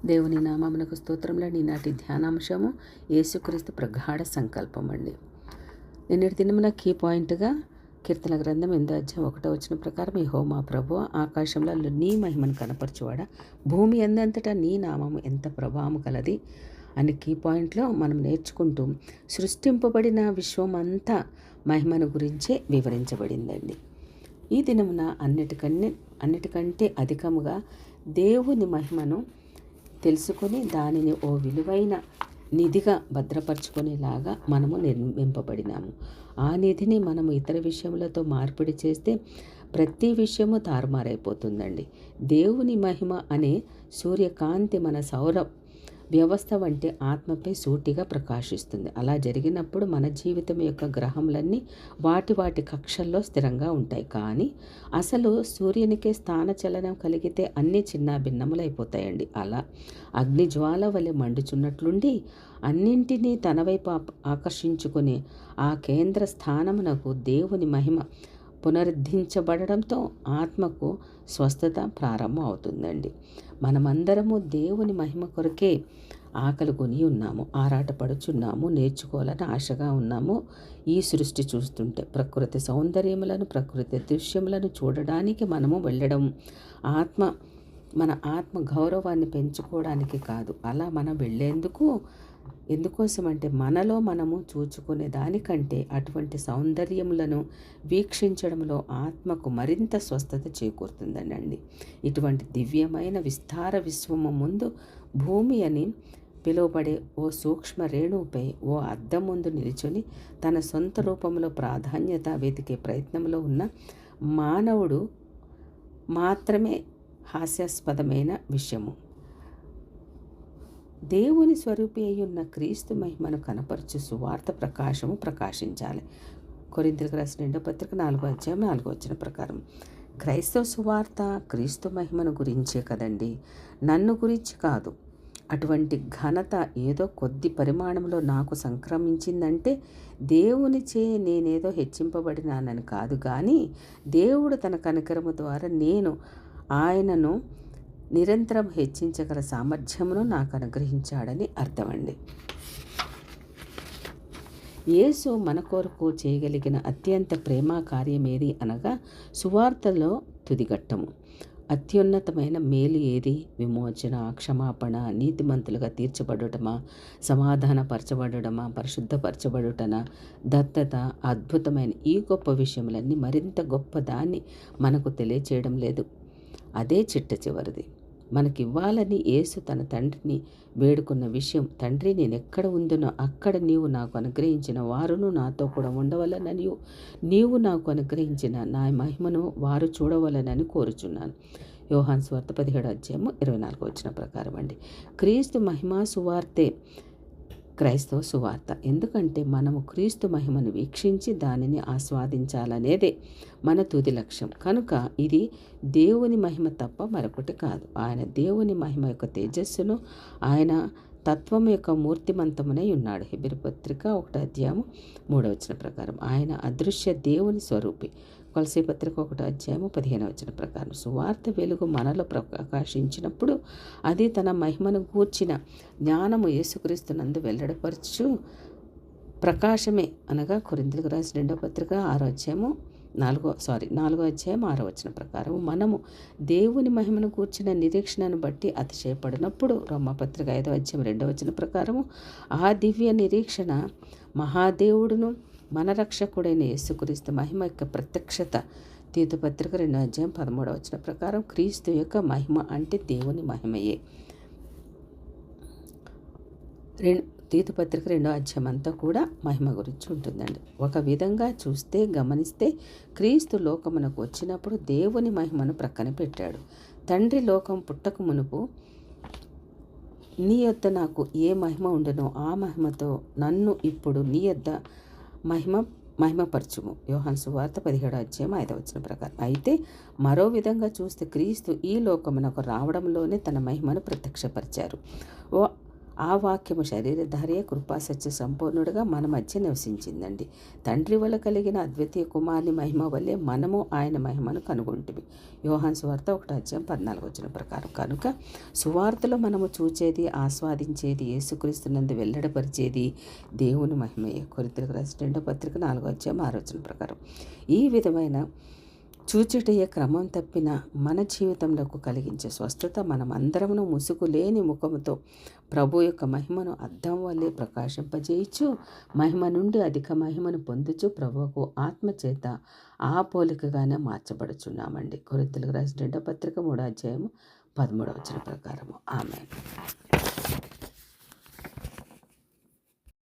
దేవుని నామమునకు స్తోత్రంలో ఈనాటి ధ్యానాంశము యేసుక్రీస్తు ప్రగాఢ సంకల్పం అండి. నిన్నటి దినమున కీ పాయింట్గా కీర్తన గ్రంథం 8:1 ప్రకారం, యెహోవా మా ప్రభువా, ఆకాశంలో నీ మహిమను కనపరచువాడా, భూమి అందంతటా నీ నామము ఎంత ప్రభావము కలది అని కీ పాయింట్లో మనం నేర్చుకుంటూ సృష్టింపబడిన విశ్వమంతా మహిమను గురించే వివరించబడిందండి. ఈ దినమున అన్నిటికంటే అధికముగా దేవుని మహిమను తెలుసుకొని దానిని ఓ విలువైన నిధిగా భద్రపరచుకునేలాగా మనము నిర్మింపబడినాము. ఆ నిధిని మనము ఇతర విషయములతో మార్పిడి చేస్తే ప్రతి విషయము తారుమారైపోతుందండి. దేవుని మహిమ అనే సూర్యకాంతి మన సౌర వ్యవస్థ వంటి ఆత్మపై సూటిగా ప్రకాశిస్తుంది. అలా జరిగినప్పుడు మన జీవితం యొక్క గ్రహములన్నీ వాటి కక్షల్లో స్థిరంగా ఉంటాయి. కానీ అసలు సూర్యునికే స్థానచలనం కలిగితే అన్నీ చిన్న భిన్నములైపోతాయండి. అలా అగ్నిజ్వాల వలె మండుచున్నట్లుండి అన్నింటినీ తన వైపు ఆకర్షించుకుని ఆ కేంద్ర స్థానమునకు దేవుని మహిమ పునరుద్ధరించబడడంతో ఆత్మకు స్వస్థత ప్రారంభం అవుతుందండి. మనమందరము దేవుని మహిమ కొరకే ఆకలి కొని ఉన్నాము, ఆరాటపడుచున్నాము, నేర్చుకోవాలని ఆశగా ఉన్నాము. ఈ సృష్టి చూస్తుంటే ప్రకృతి సౌందర్యములను, ప్రకృతి దృశ్యములను చూడడానికి మనము వెళ్ళడం మన ఆత్మ గౌరవాన్ని పెంచుకోవడానికి కాదు. అలా మనం వెళ్ళేందుకు ఎందుకోసమంటే మనలో మనము చూచుకునే దానికంటే అటువంటి సౌందర్యములను వీక్షించడంలో ఆత్మకు మరింత స్వస్థత చేకూరుతుందనండి. ఇటువంటి దివ్యమైన విస్తార విశ్వము ముందు భూమి అని పిలువబడే ఓ సూక్ష్మ రేణువుపై ఓ అద్దం ముందు నిలుచుని తన సొంత రూపంలో ప్రాధాన్యత వెతికే ప్రయత్నంలో ఉన్న మానవుడు మాత్రమే హాస్యాస్పదమైన విషయము. దేవుని స్వరూపి అయ్యున్న క్రీస్తు మహిమను కనపరచు సువార్త ప్రకాశము ప్రకాశించాలి. కొరింథీయులకు రాసిన 2వ పత్రిక 4:4 ప్రకారం క్రైస్తవ సువార్త క్రీస్తు మహిమను గురించే కదండి, నన్ను గురించి కాదు. అటువంటి ఘనత ఏదో కొద్ది పరిమాణంలో నాకు సంక్రమించిందంటే దేవునిచే నేనేదో హెచ్చింపబడినానని కాదు, కానీ దేవుడు తన కనికరము ద్వారా నేను ఆయనను నిరంతరం హెచ్చించగల సామర్థ్యమును నాకు అనుగ్రహించాడని అర్థమండి. యేసు మన కొరకు చేయగలిగిన అత్యంత ప్రేమ కార్యమేది అనగా సువార్తలో తుదిఘట్టము. అత్యున్నతమైన మేలు ఏది? విమోచన, క్షమాపణ, నీతిమంతులుగా తీర్చబడటమా, సమాధానపరచబడటమా, పరిశుద్ధపరచబడుటనా, దత్తత, అద్భుతమైన ఈ గొప్ప విషయములన్నీ మరింత గొప్ప దాన్ని మనకు తెలియచేయడం లేదు. అదే చిట్ట చివరిది. మనకివ్వాలని యేసు తన తండ్రిని వేడుకున్న విషయం, తండ్రి నేనెక్కడ ఉందునో అక్కడ నీవు నాకు అనుగ్రహించిన వారును నాతో కూడా ఉండవలనని, నీవు నాకు అనుగ్రహించిన నా మహిమను వారు చూడవలనని కోరుచున్నాను. యోహాను సువార్త 17:24 ప్రకారం అండి. క్రీస్తు మహిమా సువార్తే క్రైస్తవ సువార్త. ఎందుకంటే మనము క్రీస్తు మహిమను వీక్షించి దానిని ఆస్వాదించాలనేదే మన తుది లక్ష్యం. కనుక ఇది దేవుని మహిమ తప్ప మరొకటి కాదు. ఆయన దేవుని మహిమ యొక్క తేజస్సును, ఆయన తత్వం యొక్క మూర్తిమంతమునై ఉన్నాడు. హెబ్రీ పత్రిక 1:3 ప్రకారం ఆయన అదృశ్య దేవుని స్వరూపి. కొలసీ పత్రిక 1:15 ప్రకారం సువార్త వెలుగు మనలో ప్రకాశించినప్పుడు అది తన మహిమను గూర్చిన జ్ఞానము యేసుక్రీస్తునందు వెల్లడిపరచు ప్రకాశమే. అనగా కొరింథీయులకు రాసిన 2వ పత్రిక 4:6 ప్రకారం మనము దేవుని మహిమను కూర్చిన నిరీక్షణను బట్టి అతిశయపడినప్పుడు రోమాపత్రిక 5:2 ప్రకారము ఆ దివ్య నిరీక్షణ మహాదేవుడును మన రక్షకుడైన యేసుక్రీస్తు మహిమ యొక్క ప్రత్యక్షత. తీతు పత్రిక 2:13 ప్రకారం క్రీస్తు యొక్క మహిమ అంటే దేవుని మహిమయే. తీతు పత్రిక 2వ అంతా కూడా మహిమ గురించి ఉంటుందండి. ఒక విధంగా గమనిస్తే క్రీస్తు లోకమునకు వచ్చినప్పుడు దేవుని మహిమను ప్రక్కన పెట్టాడు. తండ్రి లోకం పుట్టక మునుపు నీ యొద్ద నాకు ఏ మహిమ ఉండునో ఆ మహిమతో నన్ను ఇప్పుడు నీ యొద్ద మహిమపరచుము. యోహాను సువార్త 17:5 ప్రకారం. అయితే మరో విధంగా చూస్తే క్రీస్తు ఈ లోకమునకు రావడంలోనే తన మహిమను ప్రత్యక్షపరిచారు. ఆ వాక్యము శరీరధారియే కృపాసత్య సంపూర్ణుడుగా మన మధ్య నివసించిందండి. తండ్రి వల్ల కలిగిన అద్వితీయ కుమారుని మహిమ వల్లే మనము ఆయన మహిమను కనుగొంటిమి. యోహాను సువార్త 1:14 ప్రకారం. కనుక సువార్తలో మనము చూచేది, ఆస్వాదించేది, యేసుక్రీస్తునందు వెల్లడపరిచేది దేవుని మహిమయే. కొరింథీయులకు రాసిన 2వ పత్రిక 4:6 ప్రకారం. ఈ విధమైన చూచుటయ్యే క్రమం తప్పిన మన జీవితంలోకి కలిగించే స్వస్థత మనమందరమును ముసుగు లేని ముఖముతో ప్రభు యొక్క మహిమను అద్దం వల్లే ప్రకాశింపజేయచ్చు, మహిమ నుండి అధిక మహిమను పొందుచు ప్రభువుకు ఆత్మచేత ఆ పోలికగానే మార్చబడుచున్నామండి. కొరింథీయులకు రాసిన 2వ పత్రిక 3:13 ప్రకారము. ఆమేన్.